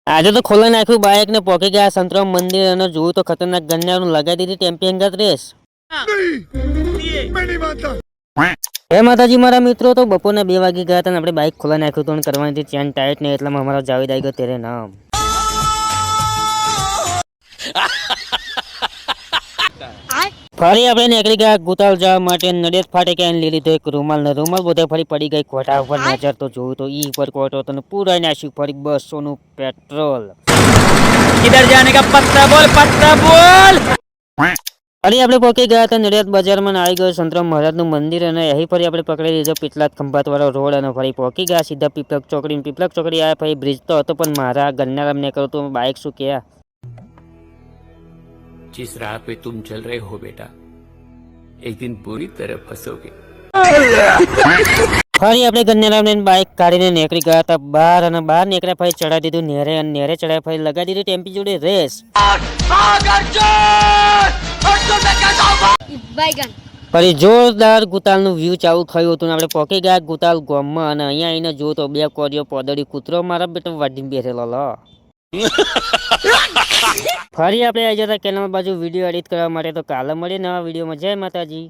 આજે તો ખોલી નાખ્યું બાઇક ને પોકી ગયા સંતરામ મંદિર અને જોયું તો ખતરનાક ગન્યાનું લગાવી દીધી ટેમ્પી અંગત રેસ. હે માતાજી મારા મિત્રો, તો બપોરના 2 વાગી ગયા હતા અને આપણે બાઇક ખોલા નાખ્યું તો કરવાની હતી ચેન ટાઈટ નહીં, એટલામાં અમારો જાવેદ આવી ગયો તેરે નામ. ફરી આપણે નીકળી ગયા ગુતાલ જવા માટે. નડિયાદ ફાટે ક્યાં લઈ લીધો એક રૂમાલ ને રૂમાલ બધે ફરી પડી ગઈ ખોટા ઉપર. નજર તો જોયું તો ઈ પર કોટો તો પૂરા નાખ્યું ફરી 200 નું પેટ્રોલ. કિધર જાને કા પત્તા બોલ ફરી આપણે પહોંચી ગયા હતા નડિયાદ બજારમાં આવી ગયો સંતરામ મહારાજ નું મંદિર અને અહીં ફરી આપણે પકડી લીધો પીટલાદ ખંભાત વાળો રોડ અને ફરી પહોંચી ગયા સીધા પીપલક ચોકડી આવ્યા. ફરી બ્રિજ તો હતો પણ મારા ગન્નારામ ને કરું તો બાઇક શું કે जिस राह पे तुम चल रहे हो बेटा, एक दिन बुरी तरह फंसोगे. ફરી આપણે ગન્નારામ ને બાઇક કાઢીને નીકળી ગયા હતા બહાર અને બહાર નીકળ્યા ફરી ચડાવી દીધું નેરે અને નેરે ચડાવી ફરી લગાવી દીધું ટેમ્પી જોડે રેસ. ફરી જોરદાર ગુતાલનું વ્યૂ ચાલુ થયું હતું. આપણે પહોંચી ગયા ગુતાલ ગામમાં અને અહીંયા આવીને જોયું તો 2 કોરિયો પોદડી કૂતરો મારા બેટો વાડીને બેઠેલો લો. ફરી આપણે આવી જતા કેનાલ બાજુ વિડીયો એડિટ કરવા માટે. તો કાલે મળીએ નવા વિડીયોમાં. જય માતાજી.